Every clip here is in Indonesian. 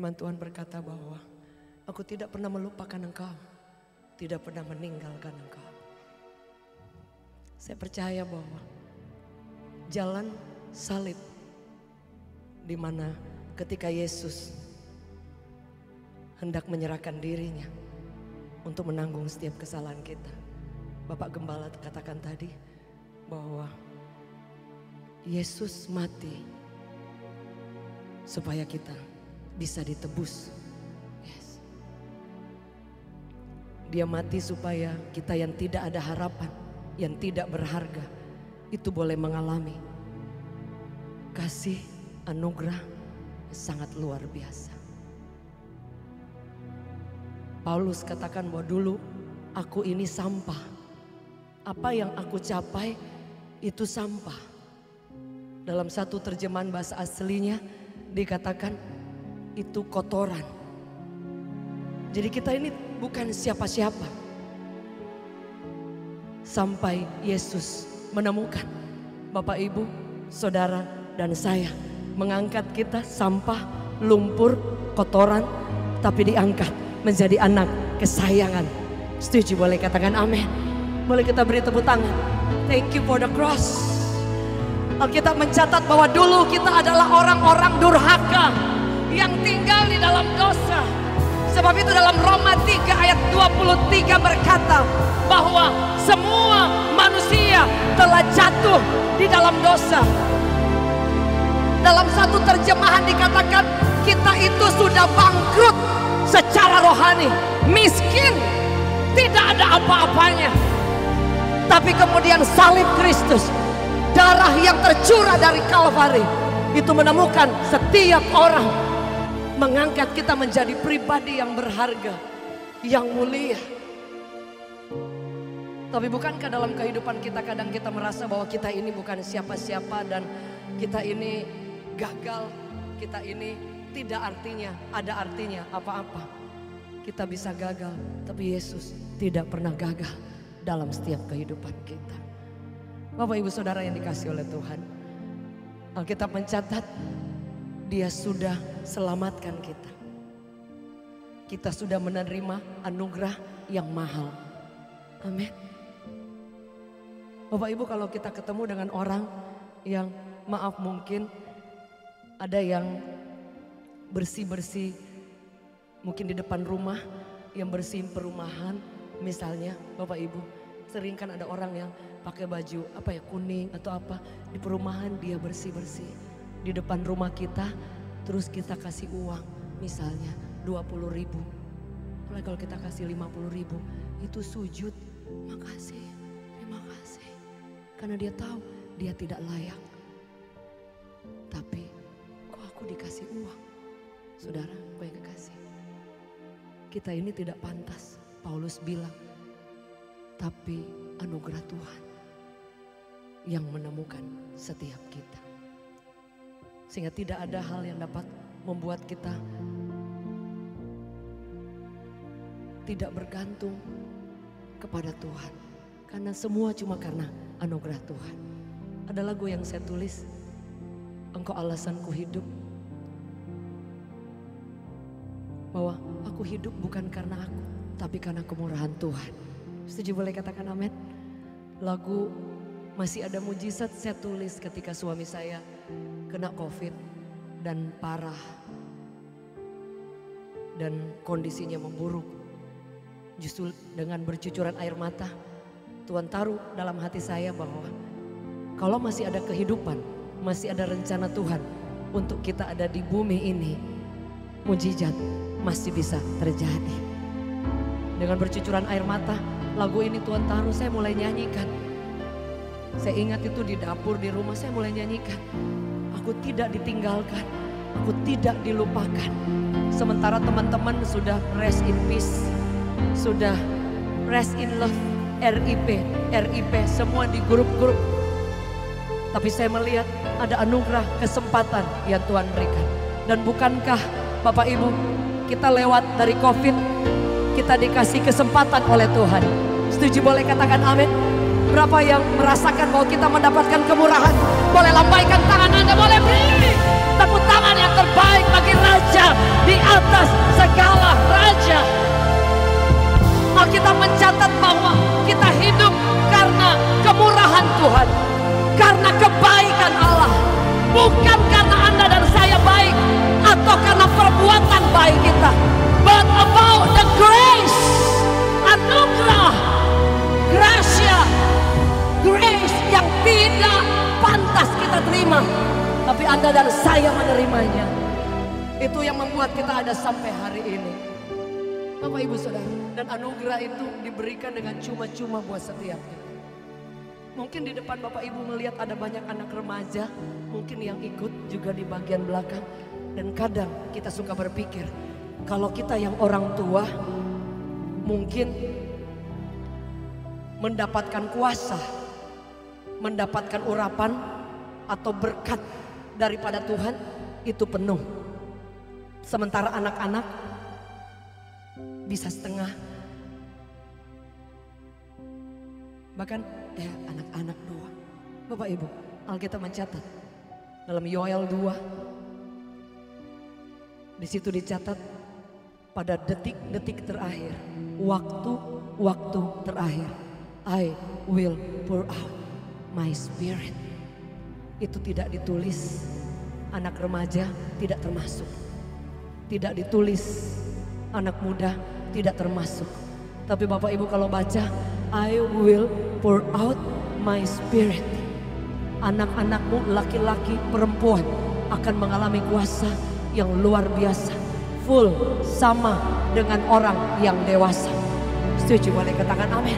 Firman Tuhan berkata bahwa aku tidak pernah melupakan engkau, tidak pernah meninggalkan engkau. Saya percaya bahwa jalan salib di mana ketika Yesus hendak menyerahkan dirinya untuk menanggung setiap kesalahan kita. Bapak Gembala katakan tadi bahwa Yesus mati supaya kita bisa ditebus. Yes. Dia mati supaya kita yang tidak ada harapan, yang tidak berharga, itu boleh mengalami kasih anugerah sangat luar biasa. Paulus katakan bahwa dulu aku ini sampah. Apa yang aku capai itu sampah. Dalam satu terjemahan bahasa aslinya dikatakan itu kotoran. Jadi kita ini bukan siapa-siapa. Sampai Yesus menemukan Bapak Ibu, Saudara dan saya, mengangkat kita sampah, lumpur, kotoran, tapi diangkat menjadi anak kesayangan. Setuju? Boleh katakan amin. Boleh kita beri tepuk tangan. Thank you for the cross. Alkitab mencatat bahwa dulu kita adalah orang-orang durhaka yang tinggal di dalam dosa. Sebab itu dalam Roma 3 ayat 23 berkata bahwa semua manusia telah jatuh di dalam dosa. Dalam satu terjemahan dikatakan kita itu sudah bangkrut secara rohani, miskin, tidak ada apa-apanya. Tapi kemudian salib Kristus, darah yang tercurah dari Kalvari, itu menemukan setiap orang, mengangkat kita menjadi pribadi yang berharga, yang mulia. Tapi bukankah dalam kehidupan kita kadang kita merasa bahwa kita ini bukan siapa-siapa dan kita ini gagal, kita ini tidak ada artinya apa-apa. Kita bisa gagal, tapi Yesus tidak pernah gagal dalam setiap kehidupan kita. Bapak Ibu Saudara yang dikasihi oleh Tuhan, Alkitab mencatat Dia sudah selamatkan kita. Kita sudah menerima anugerah yang mahal. Amin. Bapak Ibu, kalau kita ketemu dengan orang yang maaf mungkin ada yang bersih-bersih mungkin di depan rumah, yang bersihin perumahan misalnya, Bapak Ibu, sering kan ada orang yang pakai baju kuning atau apa, di perumahan dia bersih-bersih di depan rumah kita, terus kita kasih uang misalnya 20.000. Apalagi kalau kita kasih 50.000, itu sujud, makasih, terima kasih, karena dia tahu dia tidak layak. Tapi kok aku dikasih uang? Saudara, kok yang kekasih, kita ini tidak pantas. Paulus bilang, tapi anugerah Tuhan yang menemukan setiap kita. Sehingga tidak ada hal yang dapat membuat kita tidak bergantung kepada Tuhan. Karena semua cuma karena anugerah Tuhan. Ada lagu yang saya tulis, Engkau alasanku hidup. Bahwa aku hidup bukan karena aku, tapi karena kemurahan Tuhan. Setuju? Boleh katakan amin. Lagu Masih Ada Mujizat saya tulis ketika suami saya kena COVID dan parah. Dan kondisinya memburuk. Justru dengan bercucuran air mata, Tuhan taruh dalam hati saya bahwa kalau masih ada kehidupan, masih ada rencana Tuhan untuk kita ada di bumi ini, mujizat masih bisa terjadi. Dengan bercucuran air mata, lagu ini Tuhan taruh, saya mulai nyanyikan. Saya ingat itu di dapur di rumah saya mulai nyanyikan. Aku tidak ditinggalkan, aku tidak dilupakan. Sementara teman-teman sudah rest in peace, sudah rest in love, RIP, semua di grup-grup. Tapi saya melihat ada anugerah kesempatan yang Tuhan berikan. Dan bukankah Bapak Ibu, kita lewat dari COVID, kita dikasih kesempatan oleh Tuhan. Setuju? Boleh katakan amin. Berapa yang merasakan bahwa kita mendapatkan kemurahan? Boleh lambaikan tangan Anda, boleh beri. tepuk tangan yang terbaik bagi Raja di atas segala raja. Alkitab mencatat bahwa kita hidup karena kemurahan Tuhan, karena kebaikan Allah, bukan karena Anda dan saya baik atau karena perbuatan baik kita, but about the grace, anugerah, gracia, grace yang tidak pantas kita terima, tapi Anda dan saya menerimanya. Itu yang membuat kita ada sampai hari ini, Bapak Ibu Saudara. Dan anugerah itu diberikan dengan cuma-cuma buat setiap kita. Mungkin di depan Bapak Ibu melihat ada banyak anak remaja, mungkin yang ikut juga di bagian belakang. Dan kadang kita suka berpikir, kalau kita yang orang tua mungkin mendapatkan kuasa, mendapatkan urapan atau berkat daripada Tuhan itu penuh. Sementara anak-anak bisa setengah. Bahkan anak-anak doang. Bapak Ibu, Alkitab mencatat dalam Yoel 2, di situ dicatat pada detik-detik terakhir, waktu-waktu terakhir, I will pour out my spirit. Itu tidak ditulis, anak remaja tidak termasuk. Tidak ditulis, anak muda tidak termasuk. Tapi Bapak Ibu kalau baca, I will pour out my spirit. Anak-anakmu laki-laki perempuan akan mengalami kuasa yang luar biasa. Full sama dengan orang yang dewasa. Setuju? Boleh katakan amin.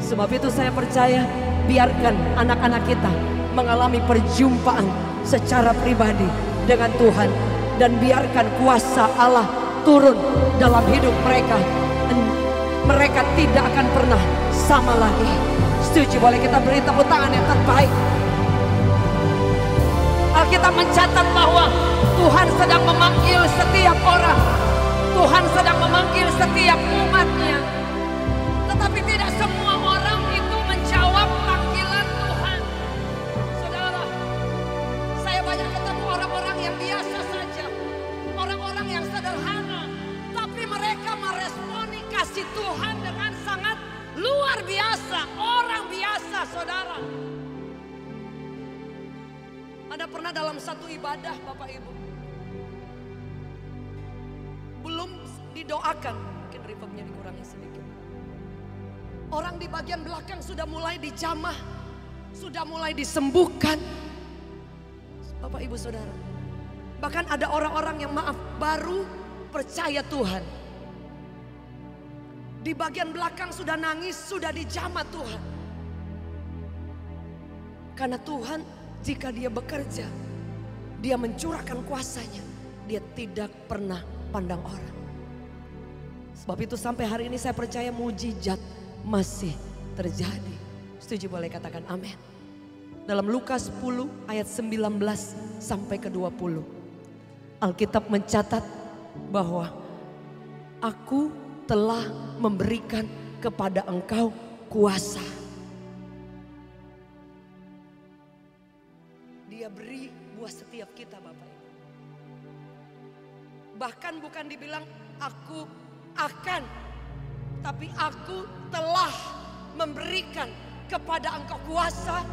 Sebab itu saya percaya, biarkan anak-anak kita mengalami perjumpaan secara pribadi dengan Tuhan. Dan biarkan kuasa Allah turun dalam hidup mereka. Mereka tidak akan pernah sama lagi. Setuju? Boleh kita beri tepuk tangan yang terbaik. Alkitab mencatat bahwa Tuhan sedang memanggil setiap orang. Tuhan sedang memanggil setiap umatnya. Tetapi tidak semua orang itu menjawab panggilan Tuhan. Saudara, saya banyak ketemu orang-orang yang biasa saja. Orang-orang yang sederhana. Tapi mereka meresponi kasih Tuhan dengan sangat luar biasa. Orang biasa, saudara. Ada pernah dalam satu ibadah Bapak Ibu, belum didoakan, mungkin reverbnya dikurangi sedikit. Orang di bagian belakang sudah mulai dijamah, sudah mulai disembuhkan. Bapak Ibu Saudara, bahkan ada orang-orang yang baru percaya Tuhan. Di bagian belakang sudah nangis, sudah dijamah Tuhan. Karena Tuhan jika dia bekerja, dia mencurahkan kuasanya, dia tidak pernah pandang orang. Sebab itu sampai hari ini saya percaya mujizat masih terjadi. Setuju? Boleh katakan amin. Dalam Lukas 10 ayat 19 sampai ke 20. Alkitab mencatat bahwa aku telah memberikan kepada engkau kuasa. Dia beri buat setiap kita Bapak Ibu. Bahkan bukan dibilang aku akan, tapi aku telah memberikan kepada engkau kuasa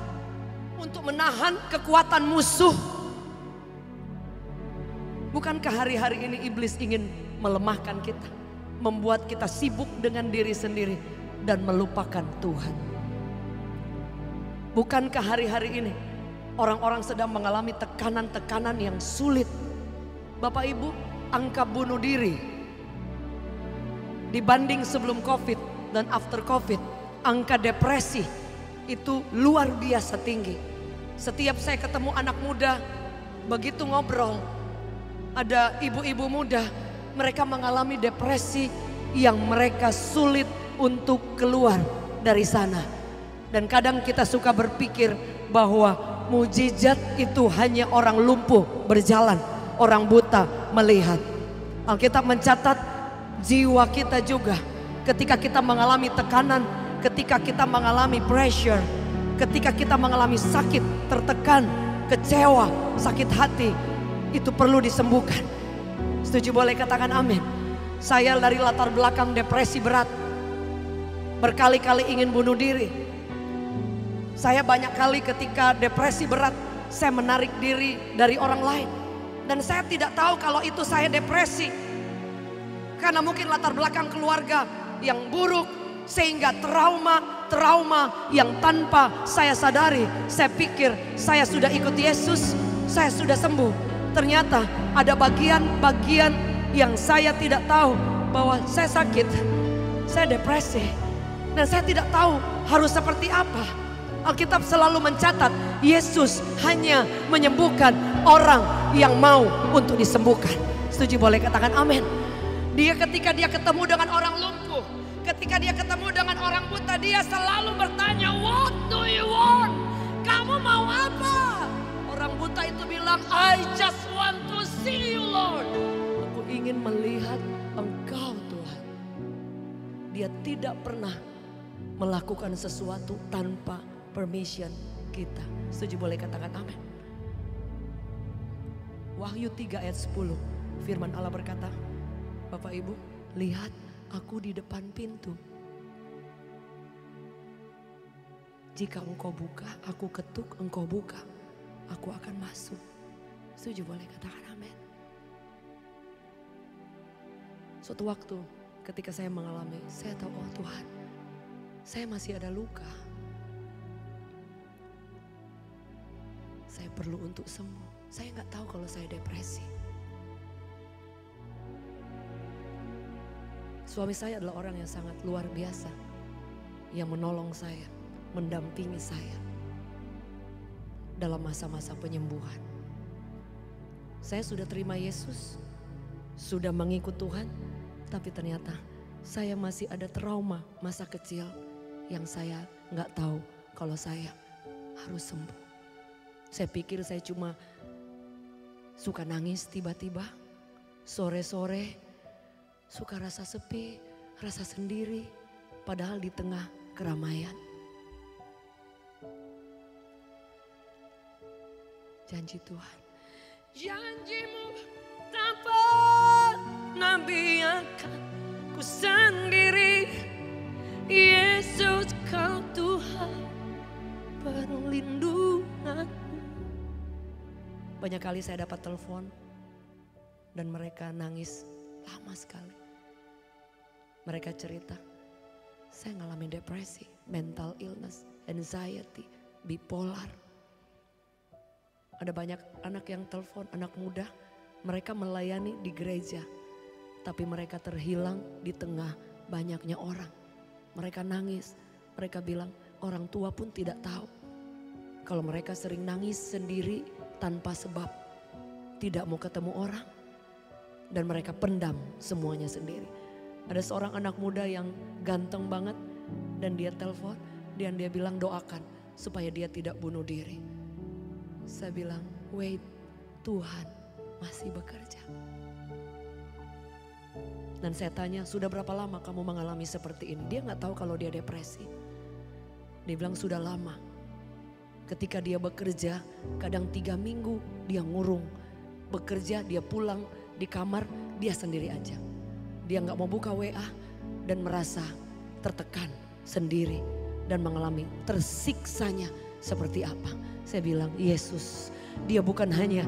untuk menahan kekuatan musuh. Bukankah hari-hari ini iblis ingin melemahkan kita, membuat kita sibuk dengan diri sendiri dan melupakan Tuhan? Bukankah hari-hari ini orang-orang sedang mengalami tekanan-tekanan yang sulit? Bapak Ibu, angka bunuh diri dibanding sebelum COVID dan after COVID, angka depresi itu luar biasa tinggi. Setiap saya ketemu anak muda, begitu ngobrol, ada ibu-ibu muda, mereka mengalami depresi yang mereka sulit untuk keluar dari sana. Dan kadang kita suka berpikir bahwa mujizat itu hanya orang lumpuh berjalan, orang buta melihat. Alkitab mencatat jiwa kita juga ketika kita mengalami tekanan, ketika kita mengalami pressure, ketika kita mengalami sakit, tertekan, kecewa, sakit hati. itu perlu disembuhkan. Setuju boleh katakan amin. Saya dari latar belakang depresi berat. Berkali-kali ingin bunuh diri. Saya banyak kali ketika depresi berat, saya menarik diri dari orang lain. Dan saya tidak tahu kalau itu saya depresi. Karena mungkin latar belakang keluarga yang buruk. Sehingga trauma yang tanpa saya sadari. Saya pikir saya sudah ikut Yesus, saya sudah sembuh. Ternyata ada bagian-bagian yang saya tidak tahu bahwa saya sakit, saya depresi. Dan saya tidak tahu harus seperti apa. Alkitab selalu mencatat Yesus hanya menyembuhkan orang yang mau untuk disembuhkan. Setuju boleh katakan amin. Ketika dia ketemu dengan orang lumpuh, ketika dia ketemu dengan orang buta, dia selalu bertanya, "What do you want?" Kamu mau apa? Orang buta itu bilang, "I just want to see you, Lord." Aku ingin melihat Engkau, Tuhan. Dia tidak pernah melakukan sesuatu tanpa permission kita. Setuju boleh katakan amin. Wahyu 3 ayat 10. Firman Allah berkata, Bapak Ibu, lihat aku di depan pintu. Jika engkau buka, aku ketuk, engkau buka, aku akan masuk. Setuju boleh katakan amin. Suatu waktu ketika saya mengalami, saya tahu, oh Tuhan, saya masih ada luka. Saya perlu untuk sembuh. Saya nggak tahu kalau saya depresi. Suami saya adalah orang yang sangat luar biasa. Yang menolong saya, mendampingi saya dalam masa-masa penyembuhan. Saya sudah terima Yesus, sudah mengikut Tuhan, tapi ternyata saya masih ada trauma masa kecil yang saya nggak tahu kalau saya harus sembuh. Saya pikir saya cuma suka nangis tiba-tiba, sore-sore, suka rasa sepi, rasa sendiri, padahal di tengah keramaian. Janji Tuhan, janjimu tak pernah biarkan ku sendiri. Yesus kau Tuhan perlindunganku. Banyak kali saya dapat telepon dan mereka nangis lama sekali. Mereka cerita, saya ngalamin depresi, mental illness, anxiety, bipolar. Ada banyak anak yang telepon, anak muda, mereka melayani di gereja. Tapi mereka terhilang di tengah banyaknya orang. Mereka nangis, mereka bilang orang tua pun tidak tahu. Kalau mereka sering nangis sendiri tanpa sebab, tidak mau ketemu orang. Dan mereka pendam semuanya sendiri. Ada seorang anak muda yang ganteng banget dan dia telepon dan dia bilang doakan supaya dia tidak bunuh diri. Saya bilang, wait, Tuhan masih bekerja. Dan saya tanya, sudah berapa lama kamu mengalami seperti ini? Dia gak tahu kalau dia depresi. Dia bilang sudah lama. Ketika dia bekerja, kadang 3 minggu dia ngurung. Bekerja, dia pulang di kamar, dia sendiri aja. Dia gak mau buka WA dan merasa tertekan sendiri. Dan mengalami tersiksanya seperti apa. Saya bilang, Yesus, dia bukan hanya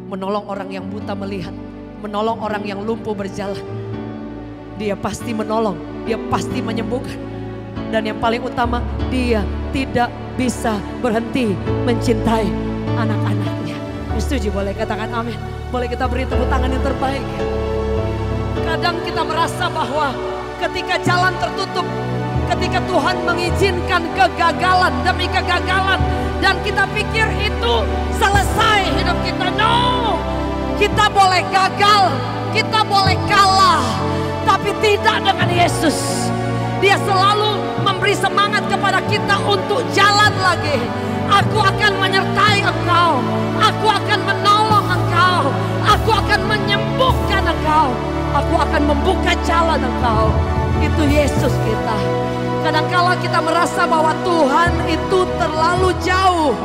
menolong orang yang buta melihat, menolong orang yang lumpuh berjalan. Dia pasti menolong, dia pasti menyembuhkan. Dan yang paling utama, dia tidak bisa berhenti mencintai anak-anaknya. Setuju boleh katakan amin. Boleh kita beri tepuk tangan yang terbaik. Kadang kita merasa bahwa ketika jalan tertutup, ketika Tuhan mengizinkan kegagalan demi kegagalan, dan kita pikir itu selesai hidup kita. No, kita boleh gagal, kita boleh kalah, tapi tidak dengan Yesus. Dia selalu memberi semangat kepada kita untuk jalan lagi. Aku akan menyertai engkau, aku akan menolong engkau, aku akan menyembuhkan engkau, aku akan membuka jalan engkau. Itu Yesus kita. Kadang-kala kita merasa bahwa Tuhan itu terlalu jauh.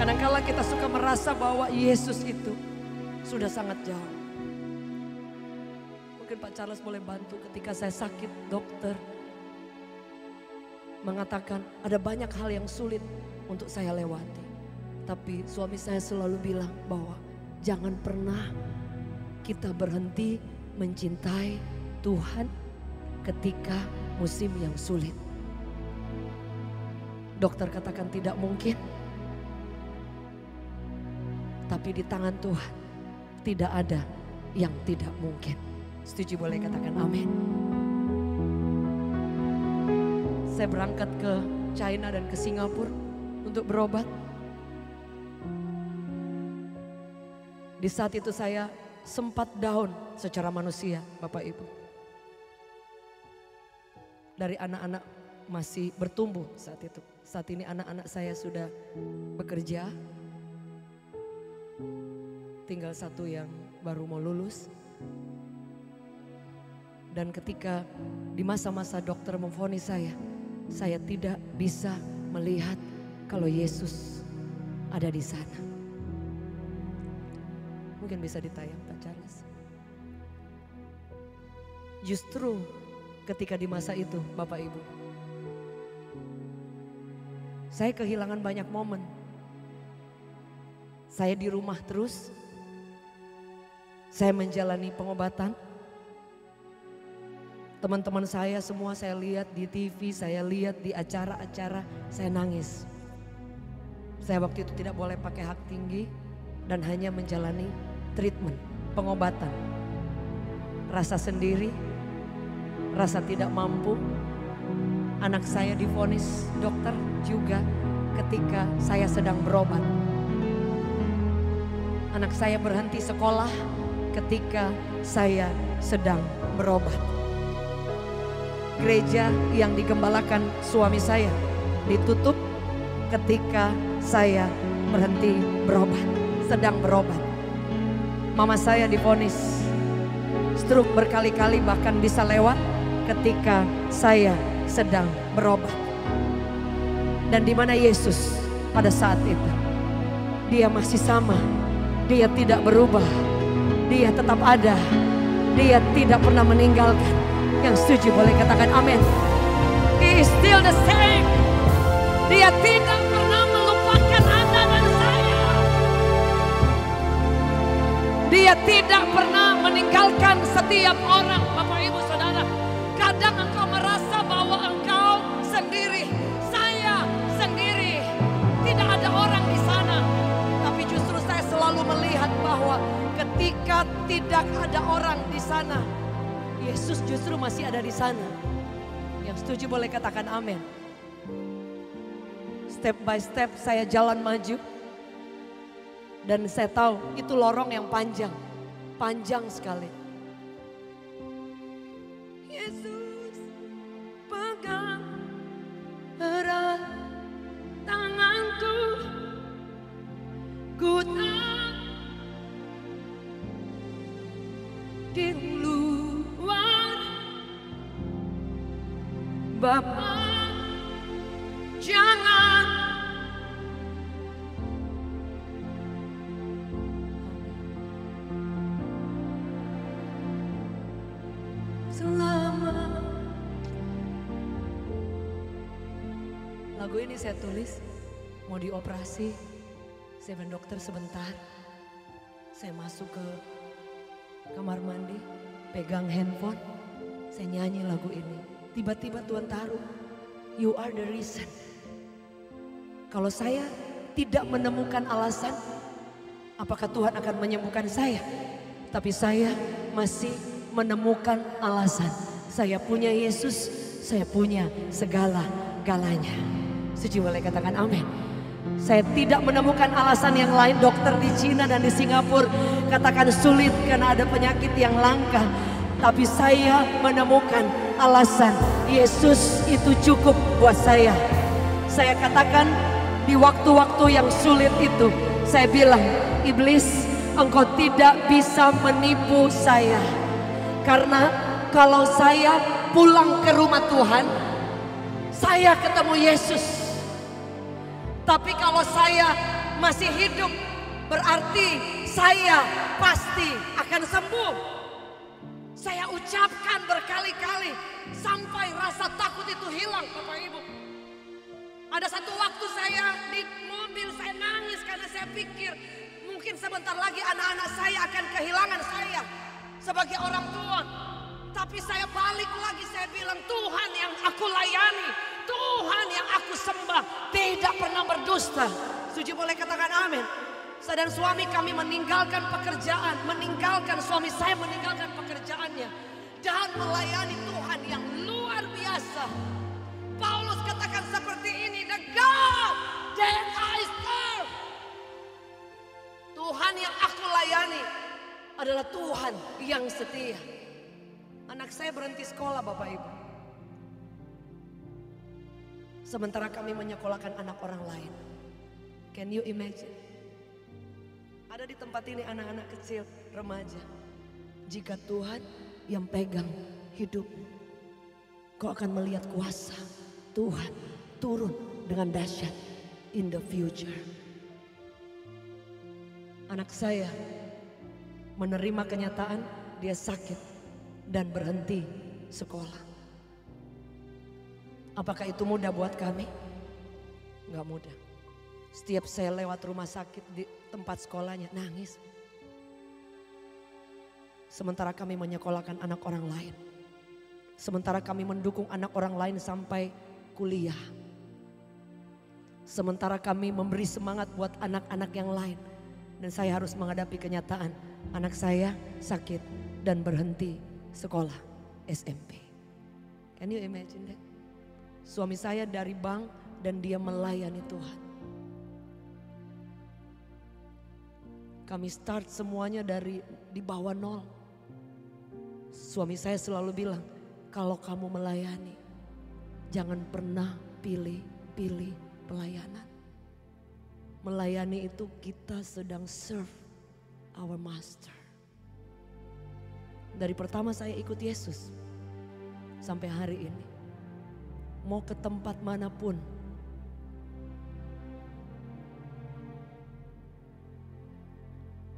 Kadangkala kita suka merasa bahwa Yesus itu sudah sangat jauh. Mungkin Pak Charles boleh bantu ketika saya sakit, dokter mengatakan ada banyak hal yang sulit untuk saya lewati. Tapi suami saya selalu bilang bahwa jangan pernah kita berhenti mencintai Tuhan ketika musim yang sulit. Dokter katakan tidak mungkin. Tapi di tangan Tuhan tidak ada yang tidak mungkin. Setuju boleh katakan amin. Saya berangkat ke China dan ke Singapura untuk berobat. Di saat itu saya sempat down secara manusia, Bapak Ibu. Dari anak-anak masih bertumbuh saat itu. Saat ini anak-anak saya sudah bekerja. Tinggal satu yang baru mau lulus. Dan ketika di masa-masa dokter memvonis saya tidak bisa melihat kalau Yesus ada di sana. Mungkin bisa ditayang Pak Charles. Justru ketika di masa itu Bapak Ibu, saya kehilangan banyak momen. Saya di rumah terus. Saya menjalani pengobatan. Teman-teman saya semua saya lihat di TV, saya lihat di acara-acara, saya nangis. Saya waktu itu tidak boleh pakai hak tinggi dan hanya menjalani treatment, pengobatan. Rasa sendiri, rasa tidak mampu. Anak saya divonis dokter juga ketika saya sedang berobat. Anak saya berhenti sekolah ketika saya sedang berobat. Gereja yang digembalakan suami saya ditutup ketika saya berhenti berobat, sedang berobat. Mama saya divonis stroke berkali-kali bahkan bisa lewat ketika saya sedang berobat. Dan di mana Yesus pada saat itu? Dia masih sama, dia tidak berubah. Dia tetap ada. Dia tidak pernah meninggalkan. Yang setuju boleh katakan amin. He is still the same. Dia tidak pernah melupakan Anda dan saya. Dia tidak pernah meninggalkan setiap orang. Bapak Ibu Saudara, kadang engkau merasa bahwa engkau sendiri, saya sendiri, tidak ada orang di sana. Tapi justru saya selalu melihat bahwa ketika tidak ada orang di sana, Yesus justru masih ada di sana. Yang setuju boleh katakan amin. Step by step saya jalan maju. Dan saya tahu itu lorong yang panjang. Panjang sekali. Yesus pegang erat tanganku. Ku tak di luar. Bapa, jangan. Selama. Lagu ini saya tulis mau dioperasi. Saya bilang dokter sebentar. Saya masuk ke kamar mandi, pegang handphone, saya nyanyi lagu ini. Tiba-tiba Tuhan taruh, you are the reason. Kalau saya tidak menemukan alasan, apakah Tuhan akan menyembuhkan saya? Tapi saya masih menemukan alasan. Saya punya Yesus, saya punya segala-galanya. Setuju boleh katakan amin. Saya tidak menemukan alasan yang lain. Dokter di Cina dan di Singapura katakan sulit karena ada penyakit yang langka. Tapi saya menemukan alasan Yesus itu cukup buat saya. Saya katakan di waktu-waktu yang sulit itu, saya bilang, iblis, engkau tidak bisa menipu saya. Karena kalau saya pulang ke rumah Tuhan, saya ketemu Yesus. Tapi kalau saya masih hidup, berarti saya pasti akan sembuh. Saya ucapkan berkali-kali sampai rasa takut itu hilang, Bapak Ibu. Ada satu waktu saya di mobil, saya nangis karena saya pikir mungkin sebentar lagi anak-anak saya akan kehilangan saya sebagai orang tua. Tapi saya balik lagi, saya bilang Tuhan yang aku layani, Tuhan yang aku sembah tidak pernah berdusta. Setuju, boleh katakan amin. Saya dan suami kami meninggalkan pekerjaan, suami saya meninggalkan pekerjaannya dan melayani Tuhan yang luar biasa. Paulus katakan seperti ini, the God that I serve. Tuhan yang aku layani adalah Tuhan yang setia. Anak saya berhenti sekolah, Bapak Ibu. Sementara kami menyekolahkan anak orang lain. Can you imagine? Ada di tempat ini anak-anak kecil, remaja. Jika Tuhan yang pegang hidupmu, kau akan melihat kuasa Tuhan turun dengan dahsyat in the future. Anak saya menerima kenyataan dia sakit dan berhenti sekolah. Apakah itu mudah buat kami? Enggak mudah. Setiap saya lewat rumah sakit di tempat sekolahnya nangis. Sementara kami menyekolahkan anak orang lain. Sementara kami mendukung anak orang lain sampai kuliah. Sementara kami memberi semangat buat anak-anak yang lain. Dan saya harus menghadapi kenyataan anak saya sakit dan berhenti sekolah SMP. Can you imagine that? Suami saya dari bank dan dia melayani Tuhan. Kami start semuanya dari di bawah nol. Suami saya selalu bilang, kalau kamu melayani, jangan pernah pilih-pilih pelayanan. Melayani itu kita sedang serve our master. Dari pertama saya ikut Yesus sampai hari ini. Mau ke tempat manapun,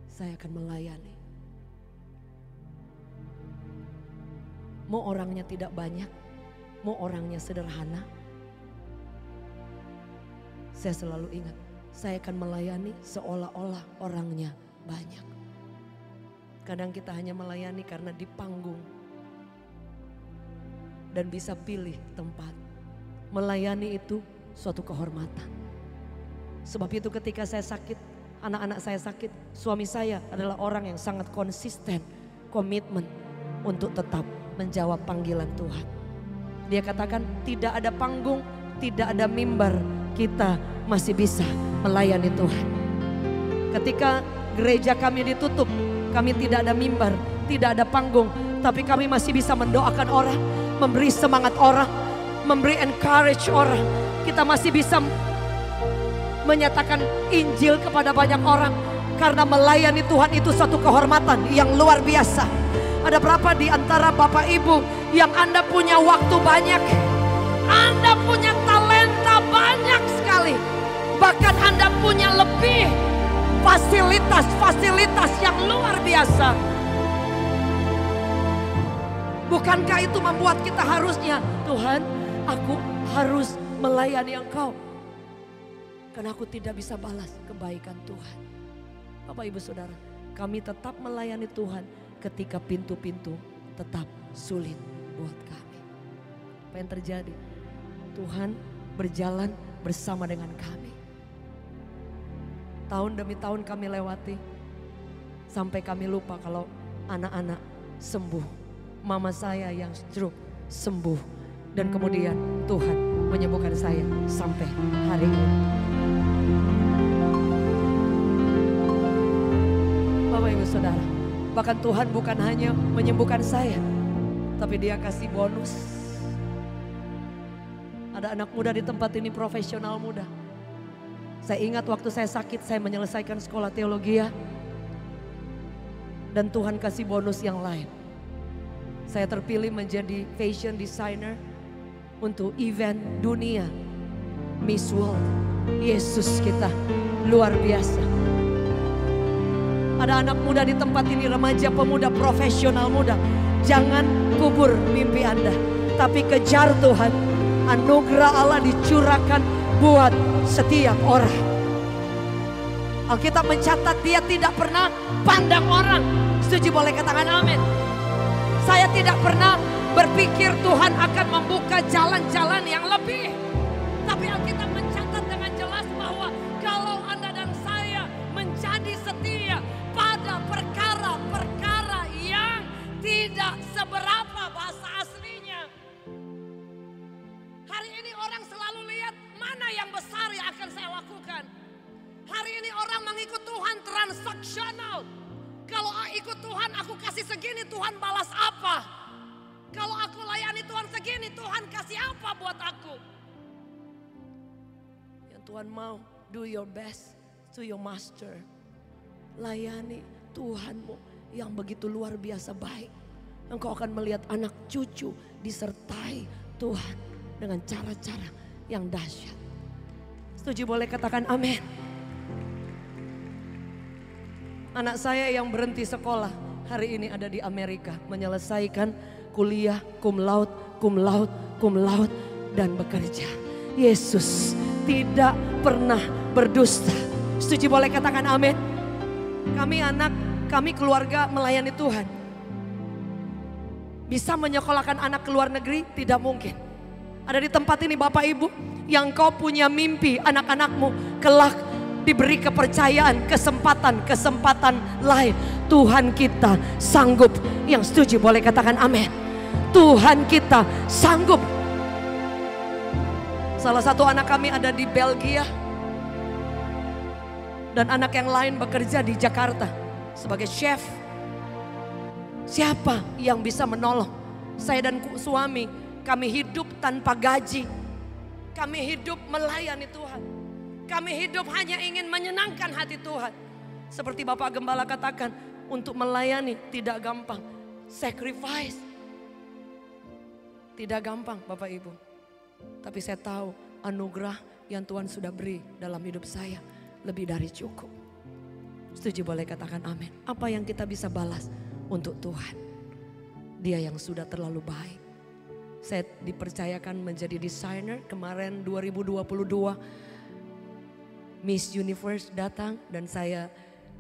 saya akan melayani. Mau orangnya tidak banyak, mau orangnya sederhana, saya selalu ingat, saya akan melayani seolah-olah orangnya banyak. Kadang kita hanya melayani karena di panggung dan bisa pilih tempat. Melayani itu suatu kehormatan. Sebab itu ketika saya sakit, anak-anak saya sakit, suami saya adalah orang yang sangat konsisten, komitmen untuk tetap menjawab panggilan Tuhan. Dia katakan tidak ada panggung, tidak ada mimbar, kita masih bisa melayani Tuhan. Ketika gereja kami ditutup, kami tidak ada mimbar, tidak ada panggung, tapi kami masih bisa mendoakan orang, memberi semangat orang, memberi encourage orang. Kita masih bisa menyatakan Injil kepada banyak orang. Karena melayani Tuhan itu suatu kehormatan yang luar biasa. Ada berapa di antara Bapak Ibu yang Anda punya waktu banyak, Anda punya talenta banyak sekali, bahkan Anda punya lebih fasilitas yang luar biasa. Bukankah itu membuat kita harusnya, Tuhan, aku harus melayani Engkau karena aku tidak bisa balas kebaikan Tuhan. Bapak Ibu Saudara, kami tetap melayani Tuhan ketika pintu-pintu tetap sulit buat kami. Apa yang terjadi? Tuhan berjalan bersama dengan kami. Tahun demi tahun kami lewati, sampai kami lupa kalau anak-anak sembuh. Mama saya yang stroke sembuh. Dan kemudian Tuhan menyembuhkan saya sampai hari ini. Bapak Ibu Saudara, bahkan Tuhan bukan hanya menyembuhkan saya, tapi Dia kasih bonus. Ada anak muda di tempat ini, profesional muda. Saya ingat waktu saya sakit, saya menyelesaikan sekolah teologi, dan Tuhan kasih bonus yang lain. Saya terpilih menjadi fashion designer untuk event dunia Miss World. Yesus kita luar biasa. Ada anak muda di tempat ini, remaja, pemuda, profesional muda. Jangan kubur mimpi Anda, tapi kejar Tuhan. Anugerah Allah dicurahkan buat setiap orang. Alkitab mencatat dia tidak pernah pandang orang. Setuju, boleh katakan amin. Saya tidak pernah berpikir Tuhan akan membuka jalan-jalan yang lebih. Tapi Alkitab mencatat dengan jelas bahwa kalau Anda dan saya menjadi setia pada perkara-perkara yang tidak seberapa bahasa aslinya. Hari ini orang selalu lihat mana yang besar yang akan saya lakukan. Hari ini orang mengikut Tuhan transaksional. Kalau ikut Tuhan aku kasih segini, Tuhan balas apa? Kalau aku layani Tuhan segini, Tuhan kasih apa buat aku? Yang Tuhan mau, do your best to your master. Layani Tuhanmu yang begitu luar biasa baik. Engkau akan melihat anak cucu disertai Tuhan dengan cara-cara yang dahsyat. Setuju, boleh katakan amin. Anak saya yang berhenti sekolah hari ini ada di Amerika, menyelesaikan kuliah cum laude dan bekerja. Yesus tidak pernah berdusta. Setuju, boleh katakan amin. Kami keluarga melayani Tuhan. Bisa menyekolahkan anak ke luar negeri? Tidak mungkin. Ada di tempat ini Bapak Ibu yang kau punya mimpi anak-anakmu kelak diberi kepercayaan, kesempatan lain. Tuhan kita sanggup. Yang setuju boleh katakan amin. Tuhan kita sanggup. Salah satu anak kami ada di Belgia. Dan anak yang lain bekerja di Jakarta sebagai chef. Siapa yang bisa menolong? Saya dan suami, kami hidup tanpa gaji. Kami hidup melayani Tuhan. Kami hidup hanya ingin menyenangkan hati Tuhan. Seperti Bapak Gembala katakan, untuk melayani tidak gampang. Sacrifice tidak gampang Bapak Ibu. Tapi saya tahu anugerah yang Tuhan sudah beri dalam hidup saya lebih dari cukup. Setuju, boleh katakan amin. Apa yang kita bisa balas untuk Tuhan? Dia yang sudah terlalu baik. Saya dipercayakan menjadi desainer kemarin 2022. Miss Universe datang dan saya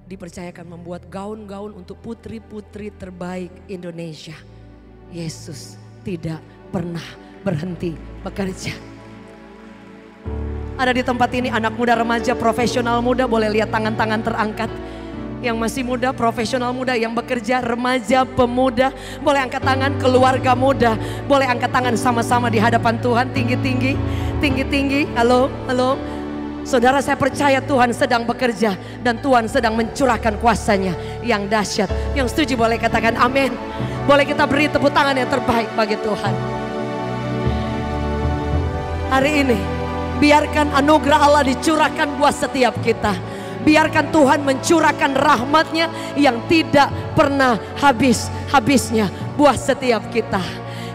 dipercayakan membuat gaun-gaun untuk putri-putri terbaik Indonesia. Yesus tidak pernah berhenti bekerja. Ada di tempat ini anak muda, remaja, profesional muda, boleh lihat tangan-tangan terangkat. Yang masih muda, profesional muda, yang bekerja, remaja, pemuda, boleh angkat tangan, keluarga muda, boleh angkat tangan sama-sama di hadapan Tuhan, tinggi-tinggi, tinggi-tinggi. Halo, halo. Saudara, saya percaya Tuhan sedang bekerja dan Tuhan sedang mencurahkan kuasanya yang dahsyat. Yang setuju boleh katakan amin. Boleh kita beri tepuk tangan yang terbaik bagi Tuhan. Hari ini biarkan anugerah Allah dicurahkan buat setiap kita. Biarkan Tuhan mencurahkan rahmat-Nya yang tidak pernah habis-habisnya buat setiap kita.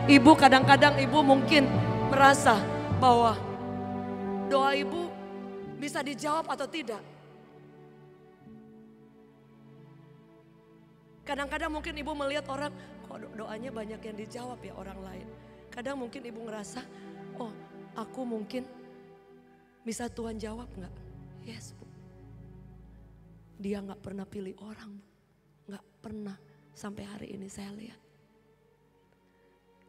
Ibu, kadang-kadang ibu mungkin merasa bahwa doa ibu bisa dijawab atau tidak. Kadang-kadang mungkin ibu melihat orang, kok doanya banyak yang dijawab ya orang lain. Kadang mungkin ibu ngerasa, oh aku mungkin bisa Tuhan jawab nggak? Yes Bu. Dia nggak pernah pilih orang, nggak pernah sampai hari ini saya lihat.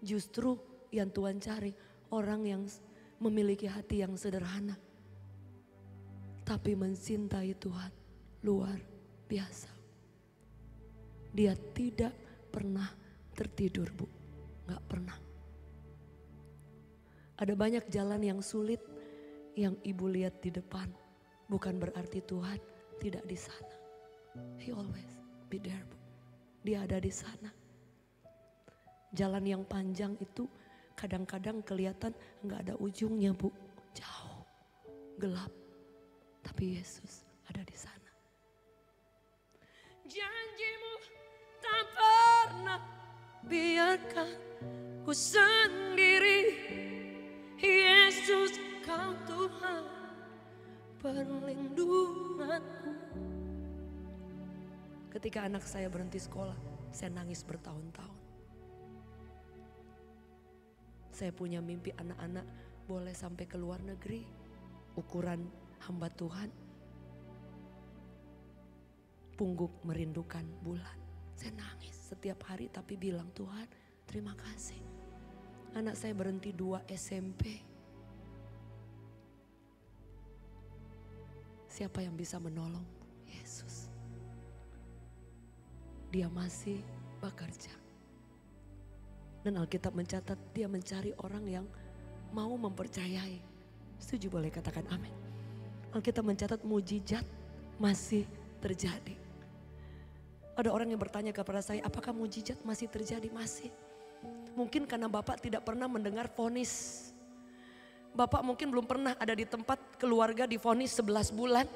Justru yang Tuhan cari orang yang memiliki hati yang sederhana. Tapi mencintai Tuhan luar biasa. Dia tidak pernah tertidur Bu. Gak pernah. Ada banyak jalan yang sulit yang ibu lihat di depan. Bukan berarti Tuhan tidak di sana. He always be there Bu. Dia ada di sana. Jalan yang panjang itu kadang-kadang kelihatan gak ada ujungnya Bu. Jauh, gelap. Tapi Yesus ada di sana. Janji-Mu tak pernah biarkan ku sendiri. Yesus Kau Tuhan perlindunganku. Ketika anak saya berhenti sekolah, saya nangis bertahun-tahun. Saya punya mimpi anak-anak boleh sampai ke luar negeri. Ukuran hamba Tuhan, pungguk merindukan bulan. Saya nangis setiap hari tapi bilang, Tuhan terima kasih. Anak saya berhenti 2 SMP. Siapa yang bisa menolong? Yesus. Dia masih bekerja. Dan Alkitab mencatat dia mencari orang yang mau mempercayai. Setuju boleh katakan amin. Alkitab mencatat mujizat masih terjadi. Ada orang yang bertanya kepada saya, apakah mujizat masih terjadi? Masih. Mungkin karena Bapak tidak pernah mendengar vonis. Bapak mungkin belum pernah ada di tempat keluarga divonis 11 bulan.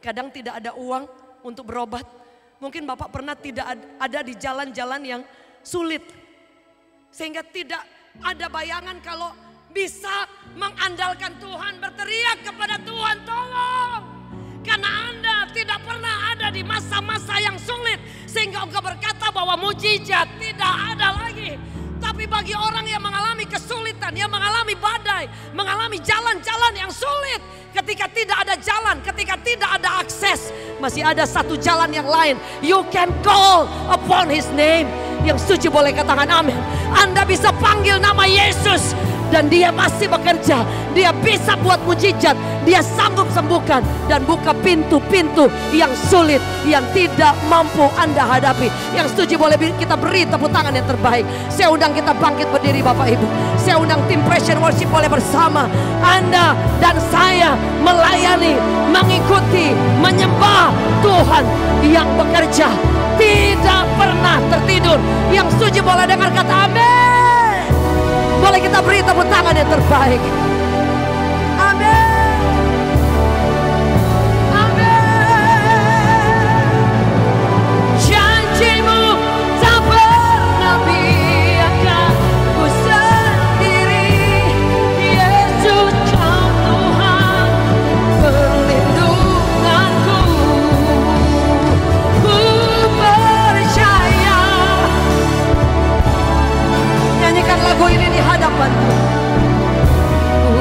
Kadang tidak ada uang untuk berobat. Mungkin Bapak pernah tidak ada di jalan-jalan yang sulit. Sehingga tidak ada bayangan kalau bisa mengandalkan Tuhan, berteriak kepada Tuhan, tolong. Karena Anda tidak pernah ada di masa-masa yang sulit. Sehingga engkau berkata bahwa mujizat tidak ada lagi. Tapi bagi orang yang mengalami kesulitan, yang mengalami badai, mengalami jalan-jalan yang sulit. Ketika tidak ada jalan, ketika tidak ada akses, masih ada satu jalan yang lain. You can call upon His name. Yang setuju boleh katakan amin. Anda bisa panggil nama Yesus dan dia masih bekerja. Dia bisa buat mujizat. Dia sanggup sembuhkan dan buka pintu-pintu yang sulit, yang tidak mampu Anda hadapi. Yang setuju boleh kita beri tepuk tangan yang terbaik. Saya undang kita bangkit berdiri Bapak Ibu. Saya undang tim Passion Worship boleh bersama. Anda dan saya melayani, mengikuti, menyembah Tuhan yang bekerja. Tidak pernah tertidur. Yang setuju boleh dengar kata amin. Boleh kita beri tepuk tangan yang terbaik. Amin. Amin. Janjimu tak pernah biarkan ku sendiri. Yesus kau Tuhan perlindunganku. Ku percaya. Nyanyikan lagu ini di hadapan-Mu. Ku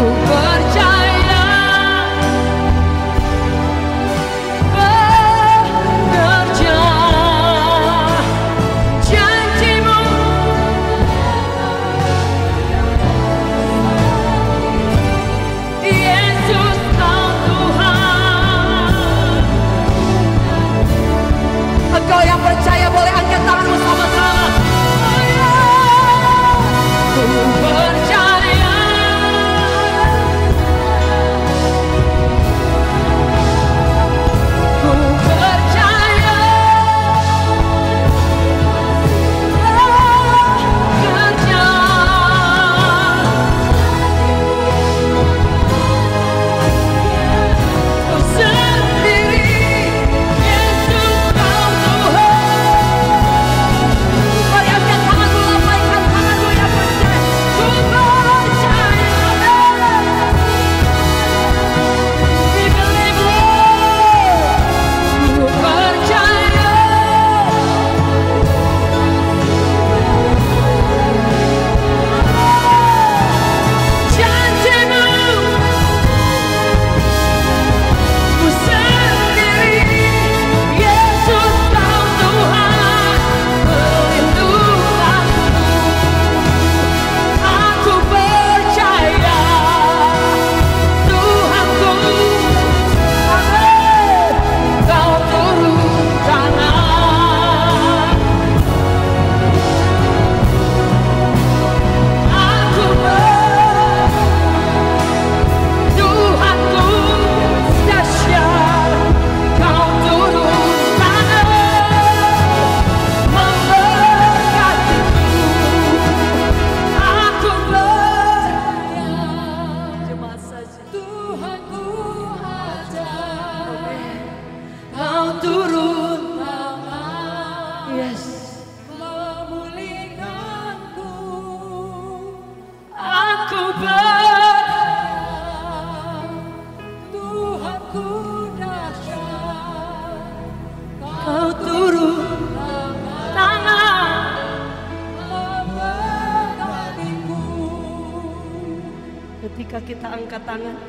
Ketika kita angkat tangan,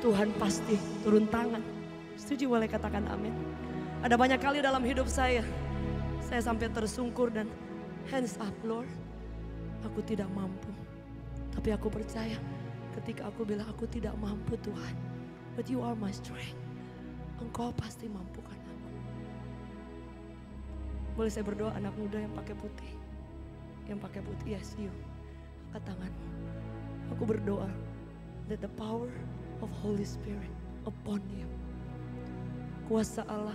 Tuhan pasti turun tangan. Setuju, boleh katakan amin. Ada banyak kali dalam hidup saya sampai tersungkur dan hands up, Lord. Aku tidak mampu. Tapi aku percaya ketika aku bilang aku tidak mampu Tuhan. But you are my strength. Engkau pasti mampukan aku. Boleh saya berdoa anak muda yang pakai putih? Yang pakai putih, yes you. Angkat tanganmu. Aku berdoa. That the power of Holy Spirit upon you. Kuasa Allah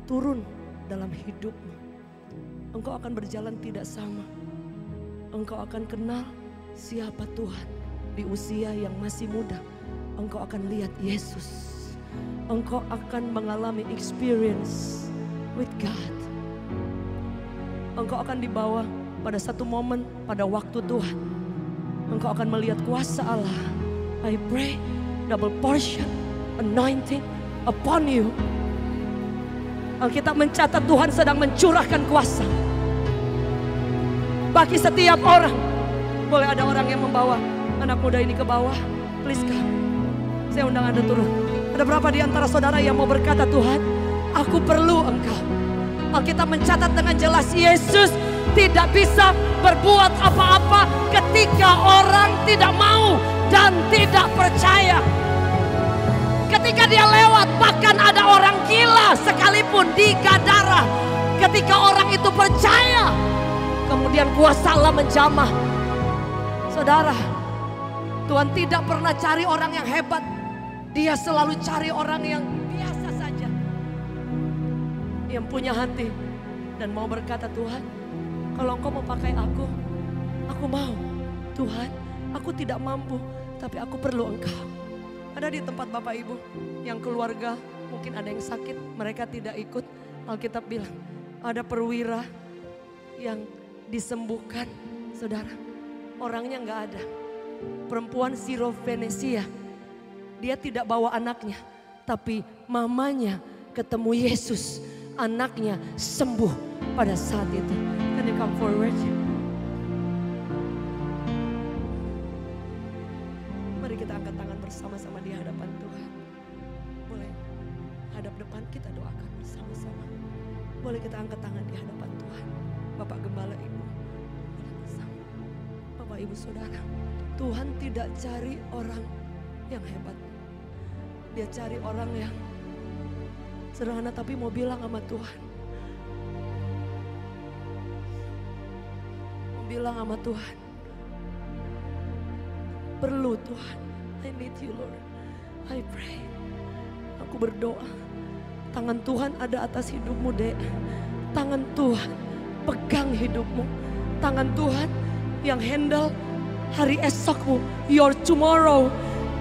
turun dalam hidupmu. Engkau akan berjalan tidak sama. Engkau akan kenal siapa Tuhan di usia yang masih muda. Engkau akan lihat Yesus. Engkau akan mengalami experience with God. Engkau akan dibawa pada satu momen pada waktu Tuhan. Engkau akan melihat kuasa Allah. I pray double portion anointing upon you. Alkitab mencatat Tuhan sedang mencurahkan kuasa bagi setiap orang. Boleh ada orang yang membawa anak muda ini ke bawah, please come. Saya undang Anda turun. Ada berapa di antara saudara yang mau berkata, Tuhan, aku perlu Engkau. Alkitab mencatat dengan jelas, Yesus tidak bisa berbuat apa-apa ketika orang tidak mau dan tidak percaya. Ketika dia lewat, bahkan ada orang gila sekalipun di Gadara. Ketika orang itu percaya, kemudian kuasa Allah menjamah. Saudara, Tuhan tidak pernah cari orang yang hebat. Dia selalu cari orang yang biasa saja. Yang punya hati dan mau berkata, Tuhan, kalau Engkau mau pakai aku mau. Tuhan, aku tidak mampu, tapi aku perlu Engkau. Ada di tempat Bapak Ibu yang keluarga mungkin ada yang sakit, mereka tidak ikut. Alkitab bilang ada perwira yang disembuhkan, saudara. Orangnya nggak ada. Perempuan Sirofenesia, dia tidak bawa anaknya, tapi mamanya ketemu Yesus, anaknya sembuh pada saat itu. Can you come forward? Mari kita angkat tangan bersama-sama di hadapan Tuhan. Boleh hadap depan, kita doakan bersama-sama. Boleh kita angkat tangan di hadapan Tuhan. Bapak Gembala, Ibu, Bapak Ibu Saudara, Tuhan tidak cari orang yang hebat. Dia cari orang yang sederhana tapi mau bilang sama Tuhan. Mau bilang sama Tuhan, perlu Tuhan, I need you Lord. I pray. Aku berdoa, tangan Tuhan ada atas hidupmu, Dek. Tangan Tuhan pegang hidupmu. Tangan Tuhan yang handle hari esokmu, your tomorrow,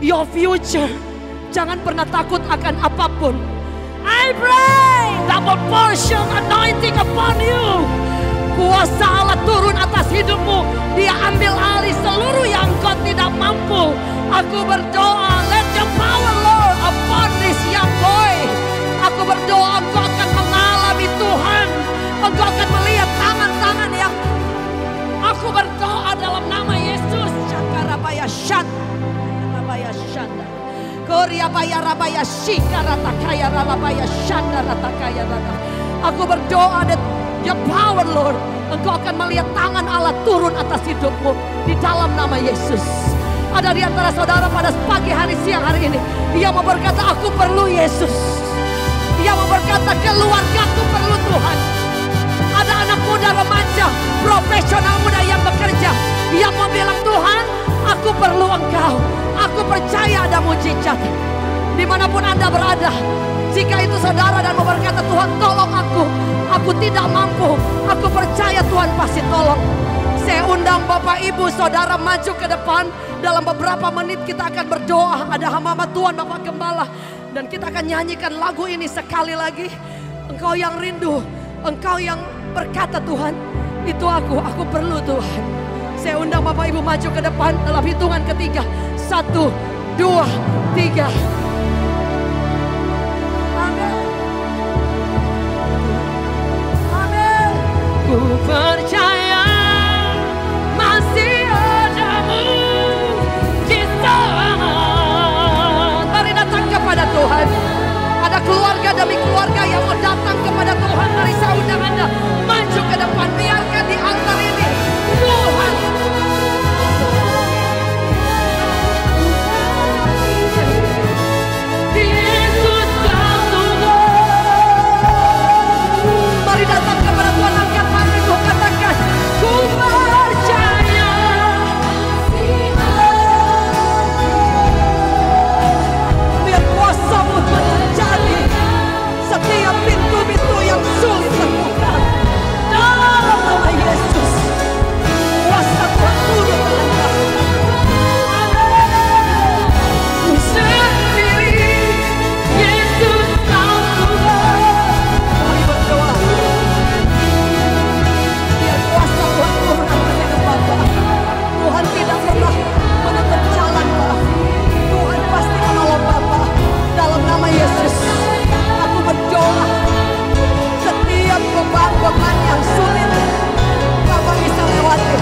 your future. Jangan pernah takut akan apapun. I pray double portion anointing upon you. Kuasa Allah turun atas hidupmu. Dia ambil alih seluruh yang kau tidak mampu. Aku berdoa, let your power Lord upon this young boy. Aku berdoa engkau akan mengalami Tuhan. Engkau akan melihat tangan-tangan yang, aku berdoa dalam nama Yesus. Shakarabaya shat, rabaya shanda, Koryabaya rabaya shika ratakaya rabaya shanda ratakaya rata. Aku berdoa that your power Lord, engkau akan melihat tangan Allah turun atas hidupmu di dalam nama Yesus. Ada di antara saudara pada pagi hari, siang hari ini, dia mau berkata, aku perlu Yesus. Dia mau berkata, keluargaku perlu Tuhan. Ada anak muda, remaja, profesional muda yang bekerja. Dia mau bilang, Tuhan, aku perlu Engkau. Aku percaya ada mujizat. Dimanapun Anda berada, jika itu saudara dan mau berkata, Tuhan tolong aku. Aku tidak mampu. Aku percaya Tuhan pasti tolong. Saya undang Bapak Ibu Saudara maju ke depan. Dalam beberapa menit kita akan berdoa. Ada hamba Tuhan Bapak Gembala. Dan kita akan nyanyikan lagu ini sekali lagi. Engkau yang rindu, Engkau yang berkata, Tuhan, itu aku perlu Tuhan. Saya undang Bapak Ibu maju ke depan dalam hitungan ketiga. 1, 2, 3. Amin. Amin. Ku percaya masih ada mujizat. keluarga yang mau datang kepada Tuhan, mari saya undang Anda maju ke depan. Biarkan di altar ini Tuhan Yesus kau Tuhan. Mari datang kepada Tuhan, angkat tanganmu, katakan ku percaya. Biar kuasa-Mu terjadi, setiap pintu-pintu yang sulit terbuka dalam nama Yesus. Kuasa Tuhan turun dengan kasih. Ku sendiri Yesus kau Tuhan. Mari berdoa. Biar kuasa Tuhan turun atas hidup Bapak. Tuhan tidak pernah menutup jalan Pak. Tuhan pasti menolong Bapak. Dalam nama Yesus, aku berdoa setiap beban-beban yang sulit Bapak bisa lewati.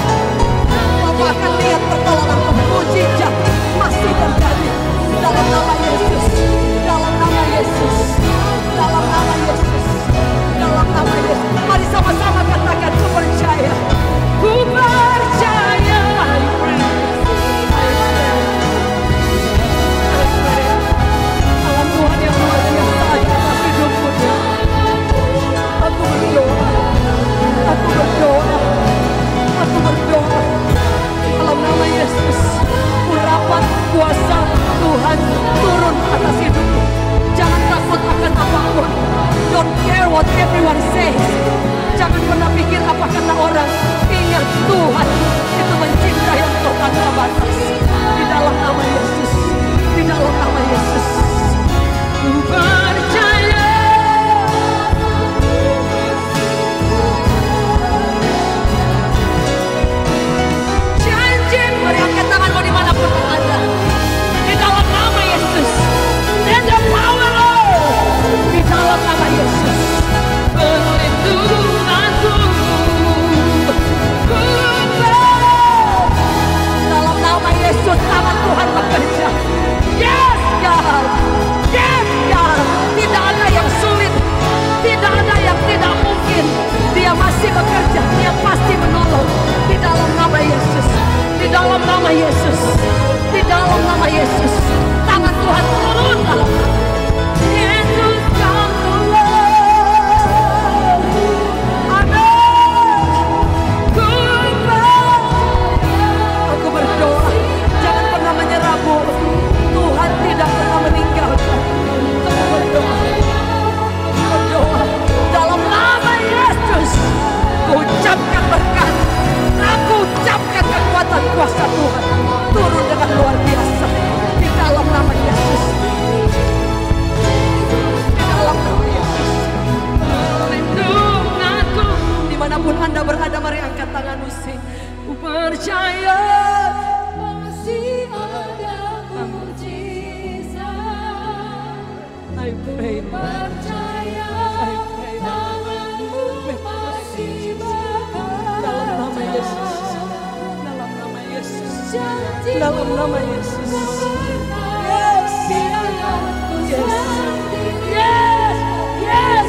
Bapak akan lihat pertolongan Tuhan, mujizat masih terjadi. Dalam nama Yesus, dalam nama Yesus, dalam nama Yesus, dalam nama Yesus. Mari sama-sama katakan ku percaya. Ku percaya. Alam Tuhan yang luar biasa ada atas hidupmu. Aku berdoa, aku berdoa, aku berdoa. Dalam nama Yesus, urapan kuasa Tuhan turun atas hidupmu. Jangan takut akan apapun. Don't care what everyone says. Jangan pernah pikir apa kata orang. Ingat Tuhan itu mencintai engkau tanpa batas. Di dalam nama Yesus, di dalam nama Yesus. Ku percaya. Janji, mari angkat tanganmu dimanapun berada. Di dalam nama Yesus. In the power of. Di dalam nama Yesus. Perlindunganku. Dalam nama Yesus, tangan Tuhan bekerja. Yes God, yes God. Tidak ada yang sulit, tidak ada yang tidak mungkin. Dia masih bekerja, dia pasti menolong. Di dalam nama Yesus, di dalam nama Yesus, di dalam nama Yesus. Tangan Tuhan turun dalam Yesus kau Tuhan. Amin. Aku berdoa, jangan pernah menyerah Bu. Tuhan tidak pernah meninggalkan. Aku berdoa, berdoa dalam nama Yesus. Ku ucapkan berkat, aku ucapkan kekuatan kuasa Tuhan turun dengan luar biasa. Di dalam nama Yesus, di dalam nama Yesus. Lindunganku. Dimanapun Anda berada, mari angkat tanganmu sing. Ku percaya masih ada mujizat. I pray, percaya tanganmu masih bergerak. Dalam nama Yesus, dalam nama Yesus, dalam nama Yesus. Yes, yes, yes, yes.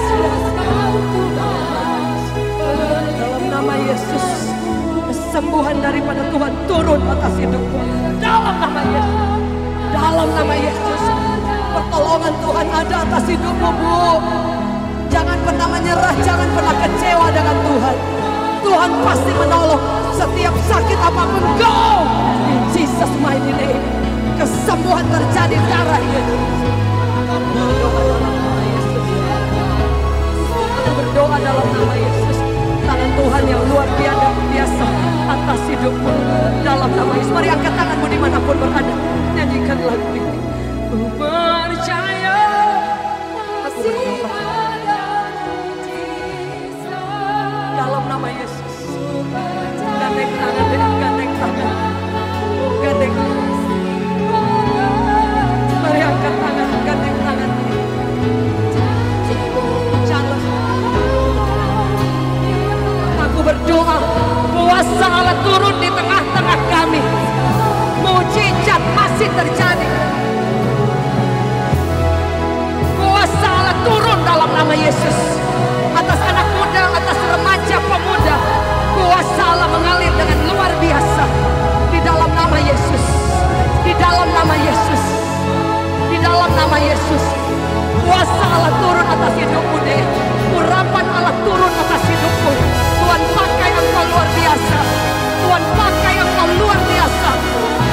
Dalam nama Yesus, kesembuhan daripada Tuhan turun atas hidupku. Dalam nama Yesus, dalam nama Yesus. Pertolongan Tuhan ada atas hidupmu Bu. Jangan pernah menyerah, jangan pernah kecewa dengan Tuhan. Tuhan pasti menolong setiap sakit apapun. Go in Jesus mighty name. Kesembuhan terjadi darah Yesus. Berdoa dalam nama Yesus. Tangan Tuhan yang luar biasa atas hidupmu. Dalam nama Yesus. Mari angkat tanganmu dimanapun berada. Nyanyikan lagu ini. Ku percaya aku berdoa. Dalam nama Yesus. Gandeng tangan, gandeng tangan, gandeng. Mari angkat tangan, gandeng tangan. Jalan. Aku berdoa, kuasa Allah turun di tengah-tengah kami. Mujizat masih terjadi. Kuasa Allah turun dalam nama nama Yesus. Kuasa Allah turun atas hidupmu deh. Urapan Allah turun atas hidupmu. Tuhan pakai engkau luar biasa. Tuhan pakai engkau luar biasa.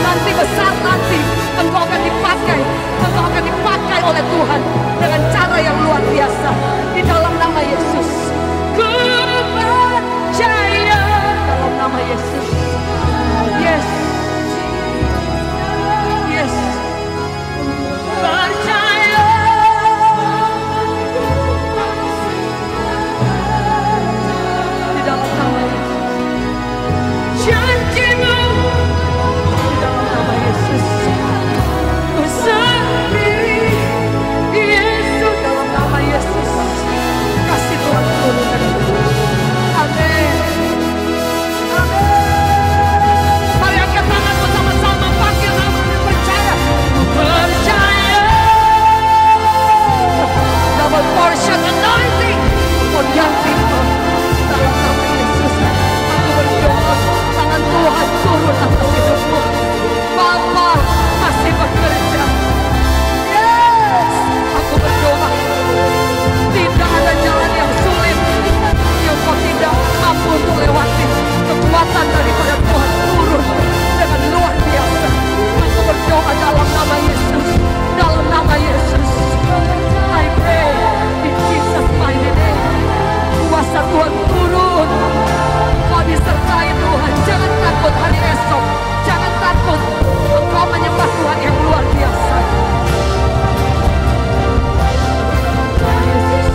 Nanti besar nanti engkau akan dipakai. Engkau akan dipakai oleh Tuhan dengan cara yang luar biasa. Di dalam nama Yesus. Ku percaya dalam nama Yesus. Yes. Yes. Percaya. Di dalam nama Yesus. Janjimu. Di dalam nama Yesus. Ku sendiri. Yesus dalam nama Yesus. Kasih Tuhan turun dalam hidup. Amin. Amin. Mari angkat tangan bersama-sama, panggil nama dan percaya. Ku percaya. Double portion anointing for young people. Dalam nama Yesus, aku berdoa tangan Tuhan turun atas hidupmu. Bapa masih bekerja. Yes, aku berdoa tidak ada jalan yang sulit yang kau tidak mampu untuk lewati. Kekuatan daripada Tuhan turun dengan luar biasa. Aku berdoa dalam nama Yesus, dalam nama Yesus. I pray in Jesus mighty name. Kuasa Tuhan turun. Kau disertai Tuhan. Jangan takut hari esok. Jangan takut. Engkau menyembah Tuhan yang luar biasa. Yesus,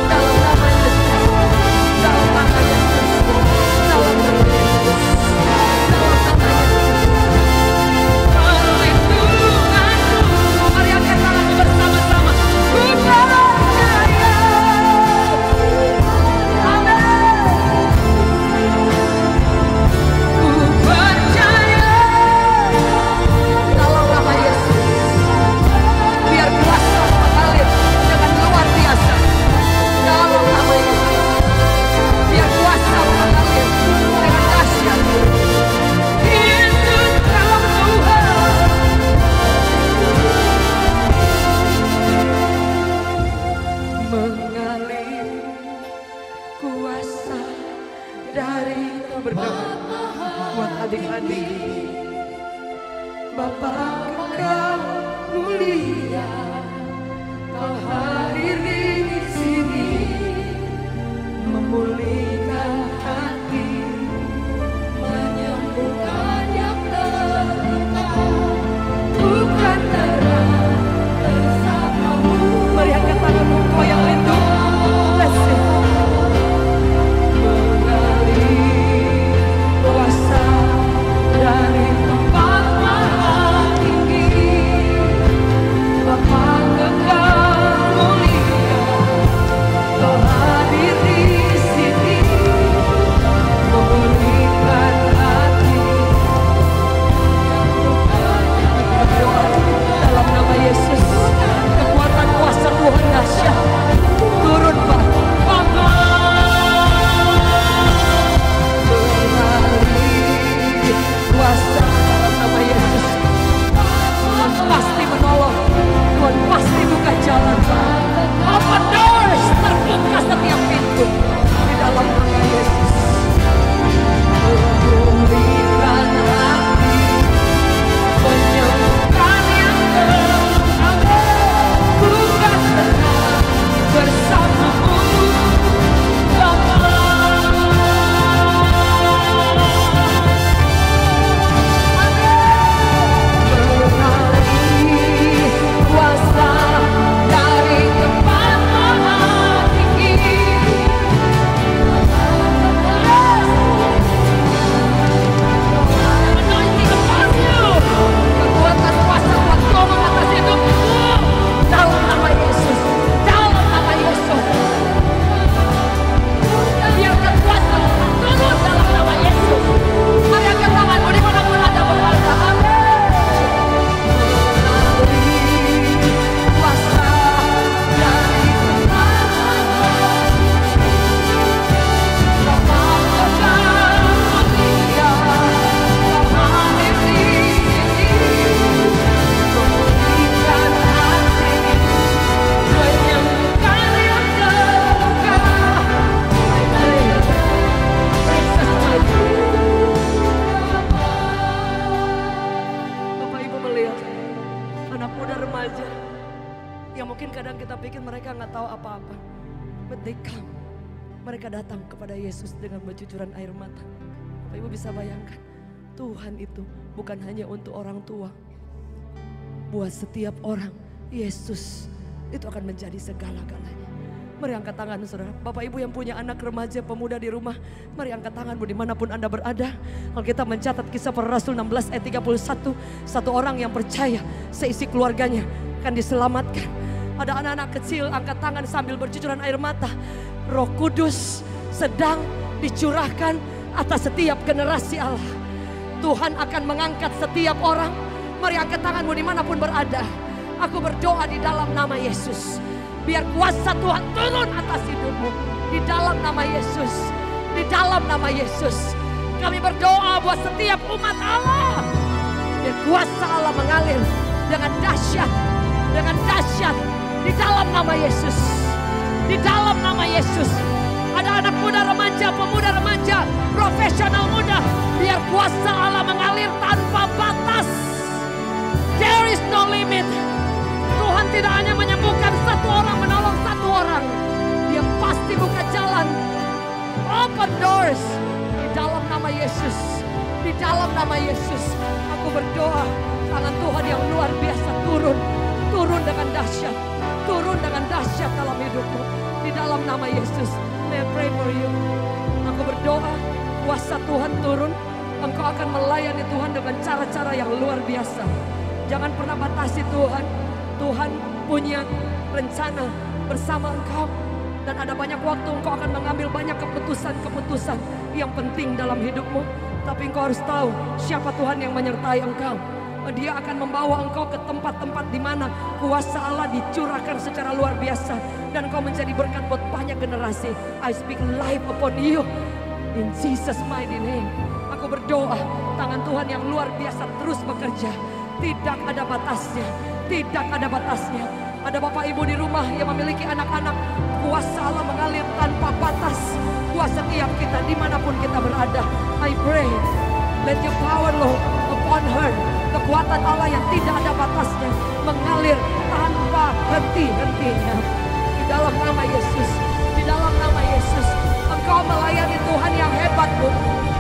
dalam nama Yesus, dalam nama Yesus, dalam nama Yesus, dalam nama Yesus. Perlindunganmu. Mari angkat tangan bersama-sama. Ku percaya. Amin. Ku percaya. Dalam nama Yesus. Biar kuasa mengalir dengan luar biasa. Dalam nama Yesus. Biar kuasa mengalir dengan dahsyat. Yesus dalam Tuhan. Mengalir kuasa dari berdoa buat adik-adik. Bapa kekal mulia, kau hadir di sini, memulihkan hati, menyembuhkan yang terluka, bukan terang bersamamu. Mari angkat tanganmu kau yang rindu. Let's sing. Mengalir kuasa dari tempat maha tinggi, Bapa kekal remaja yang mungkin kadang kita pikir mereka nggak tahu apa-apa. But they come. Mereka datang kepada Yesus dengan bercucuran air mata. Bapak Ibu bisa bayangkan, Tuhan itu bukan hanya untuk orang tua. Buat setiap orang, Yesus itu akan menjadi segala-galanya. Mari angkat tangan saudara. Bapak Ibu yang punya anak remaja pemuda di rumah, mari angkat tanganmu dimanapun Anda berada. Alkitab mencatat Kisah Para Rasul 16 ayat 31. Satu orang yang percaya seisi keluarganya akan diselamatkan. Ada anak-anak kecil angkat tangan sambil bercucuran air mata. Roh Kudus sedang dicurahkan atas setiap generasi Allah. Tuhan akan mengangkat setiap orang. Mari angkat tanganmu dimanapun berada. Aku berdoa di dalam nama Yesus. Biar kuasa Tuhan turun atas hidupmu. Di dalam nama Yesus. Di dalam nama Yesus. Kami berdoa buat setiap umat Allah. Biar kuasa Allah mengalir dengan dahsyat. Dengan dahsyat. Di dalam nama Yesus. Di dalam nama Yesus. Ada anak muda remaja, pemuda remaja, profesional muda. Biar kuasa Allah mengalir tanpa batas. There is no limit. Tuhan tidak hanya menyembuhkan satu orang, menolong satu orang. Dia pasti buka jalan. Open doors. Di dalam nama Yesus. Di dalam nama Yesus. Aku berdoa tangan Tuhan yang luar biasa turun. Turun dengan dahsyat. Turun dengan dahsyat dalam hidupmu. Di dalam nama Yesus. May I pray for you. Aku berdoa kuasa Tuhan turun. Engkau akan melayani Tuhan dengan cara-cara yang luar biasa. Jangan pernah batasi Tuhan. Tuhan punya rencana bersama engkau. Dan ada banyak waktu engkau akan mengambil banyak keputusan-keputusan yang penting dalam hidupmu. Tapi engkau harus tahu siapa Tuhan yang menyertai engkau. Dia akan membawa engkau ke tempat-tempat di mana kuasa Allah dicurahkan secara luar biasa. Dan engkau menjadi berkat buat banyak generasi. I speak life upon you. In Jesus mighty name. Aku berdoa tangan Tuhan yang luar biasa terus bekerja. Tidak ada batasnya. Tidak ada batasnya. Ada bapak ibu di rumah yang memiliki anak-anak. Kuasa Allah mengalir tanpa batas. Kuasa tiap kita dimanapun kita berada. I pray. Let your power Lord upon her. Kekuatan Allah yang tidak ada batasnya. Mengalir tanpa henti-hentinya. Di dalam nama Yesus. Di dalam nama Yesus. Engkau melayani Tuhan yang hebat Bu.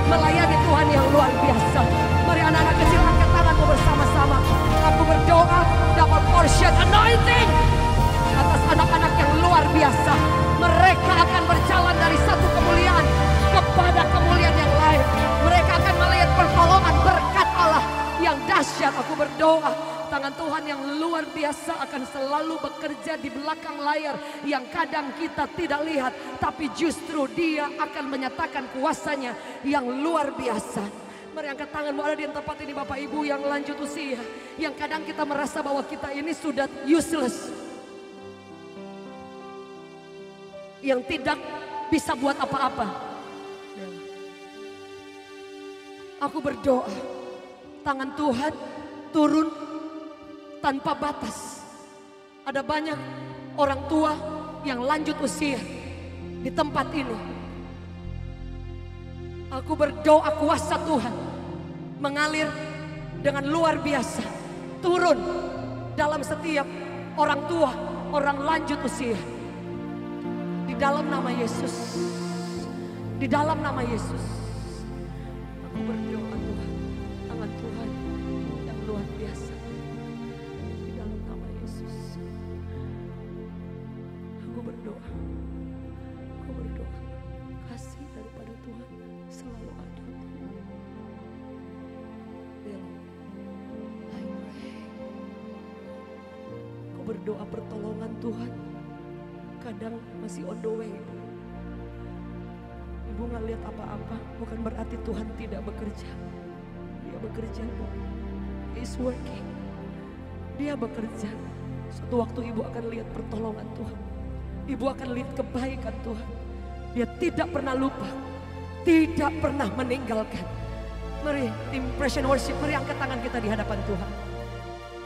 Melayani Tuhan yang luar biasa. Mari anak-anak kecil angkat tanganmu bersama-sama. Aku berdoa dapat portion anointing atas anak-anak yang luar biasa. Mereka akan berjalan dari satu kemuliaan kepada kemuliaan yang lain. Mereka akan melihat pertolongan berkat Allah yang dahsyat. Aku berdoa tangan Tuhan yang luar biasa akan selalu bekerja di belakang layar yang kadang kita tidak lihat, tapi justru Dia akan menyatakan kuasanya yang luar biasa. Mari angkat tanganmu ada di tempat ini Bapak Ibu yang lanjut usia. Yang kadang kita merasa bahwa kita ini sudah useless. Yang tidak bisa buat apa-apa. Aku berdoa tangan Tuhan turun tanpa batas. Ada banyak orang tua yang lanjut usia di tempat ini. Aku berdoa kuasa Tuhan mengalir dengan luar biasa. Turun dalam setiap orang tua, orang lanjut usia. Di dalam nama Yesus. Di dalam nama Yesus. Aku berdoa Tuhan. Tangan Tuhan yang luar biasa. Di dalam nama Yesus. Aku berdoa. Aku berdoa. Kasih daripada Tuhan selalu ada. Aku berdoa pertolongan Tuhan kadang masih on the way. Ibu gak lihat apa-apa, bukan berarti Tuhan tidak bekerja. Dia bekerja Bu. He is working. Dia bekerja. Suatu waktu ibu akan lihat pertolongan Tuhan. Ibu akan lihat kebaikan Tuhan. Dia tidak pernah lupa. Tidak pernah meninggalkan. Mari tim Pression Worship, mari angkat tangan kita di hadapan Tuhan.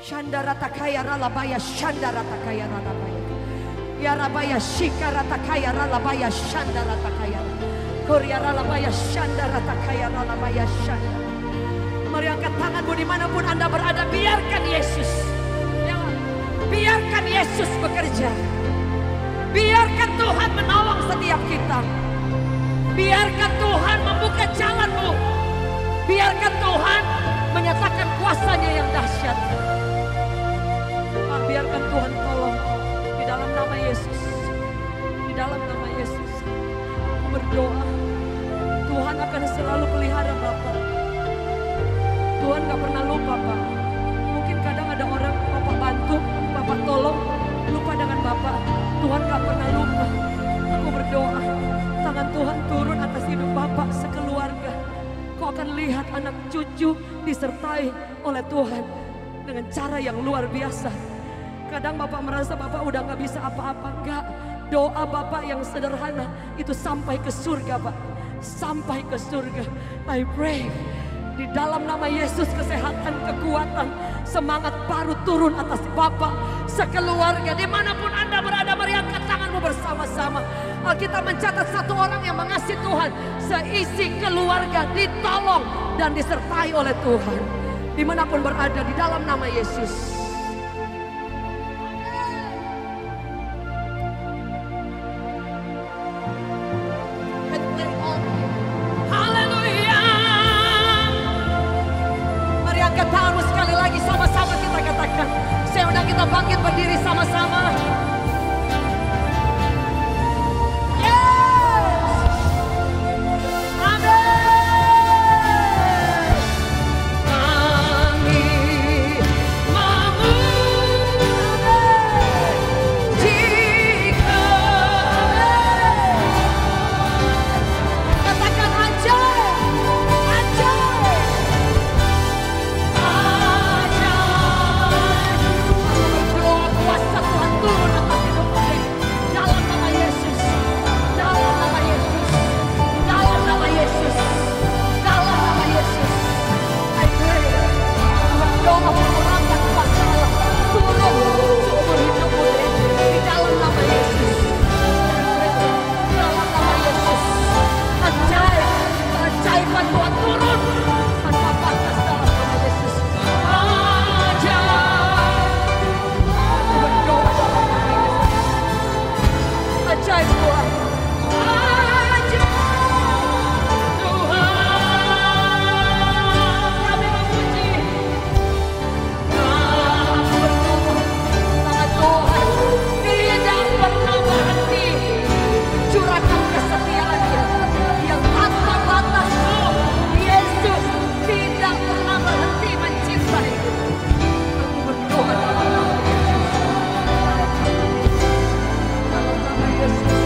Shandarakaya ralabaya, shandarakaya ralabaya. Ya rabaya shikarakaya ralabaya, shandarakaya. Korea ralabaya, shandarakaya ralabaya, shanda. Mari angkat tanganmu dimanapun Anda berada, biarkan Yesus. Ya, Yesus bekerja. Biarkan Tuhan menolong setiap kita. Biarkan Tuhan membuka jalanmu. Biarkan Tuhan menyatakan kuasanya yang dahsyat. Biarkan Tuhan tolong di dalam nama Yesus. Di dalam nama Yesus. Aku berdoa Tuhan akan selalu pelihara Bapak. Tuhan gak pernah lupa Pak. Mungkin kadang ada orang Bapak bantu, Bapak tolong, lupa dengan Bapak. Tuhan gak pernah lupa. Aku berdoa tangan Tuhan turun atas hidup Bapak sekeluarga. Kau akan lihat anak cucu disertai oleh Tuhan dengan cara yang luar biasa. Kadang Bapak merasa Bapak udah gak bisa apa-apa. Enggak, doa Bapak yang sederhana itu sampai ke surga Pak. Sampai ke surga. I pray di dalam nama Yesus kesehatan, kekuatan, semangat baru turun atas Bapak sekeluarga. Dimanapun Anda berada, mari angkat tanganmu bersama-sama. Alkitab mencatat satu orang yang mengasihi Tuhan, seisi keluarga ditolong dan disertai oleh Tuhan. Dimanapun berada di dalam nama Yesus. Tanganmu sekali lagi, sama-sama kita katakan. Saya undang kita bangkit berdiri sama-sama. Yes! Amin. Kami memujikan. Katakan ajaib, ajaib. Kuasa Tuhan turun atas hidupmu dalam nama Yesus, dalam nama Yesus, dalam nama Yesus, dalam nama Yesus. I pray, berdoa mengurangkan kuasa Allah turun seumur hidupmu di dalam nama Yesus, dalam nama Yesus. Ajaib, keajaiban Tuhan turun tanpa batas dalam nama Yesus. Ajaib Tuhan, ajaib Tuhan, kami memuji, kami berdoa, tangan Tuhan tidak pernah berhenti curahkan kesetiaannya yang tanpa batas. Yesus tidak pernah berhenti mencintai. Aku berdoa dalam nama Yesus.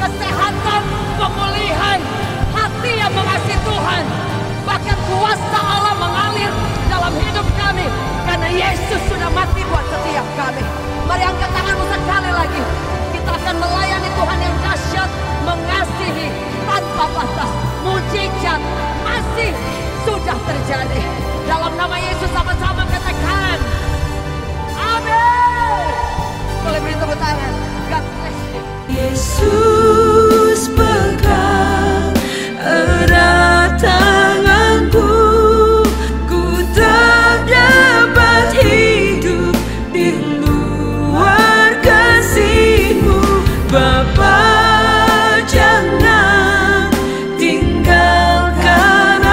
Kesehatan, pemulihan, hati yang mengasihi Tuhan, bahkan kuasa Allah mengalir dalam hidup kami karena Yesus sudah mati buat setiap kami. Mari angkat tanganmu sekali lagi. Kita akan melayani Tuhan yang dahsyat, mengasihi tanpa batas. Mujizat masih sudah terjadi. Dalam nama Yesus sama-sama katakan amin. Boleh beri tepuk tangan. God bless you. Yesus pegang erat tanganku, ku tak dapat hidup di luar kasih-Mu. Bapa, jangan tinggalkan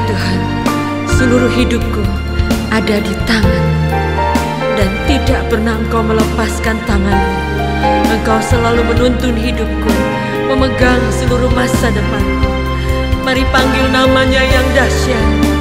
Tuhan, seluruh hidupku ada di tangan, dan tidak pernah Engkau melepaskan tangan-Mu. Engkau selalu menuntun hidupku, memegang seluruh masa depanku. Mari panggil namanya yang dahsyat.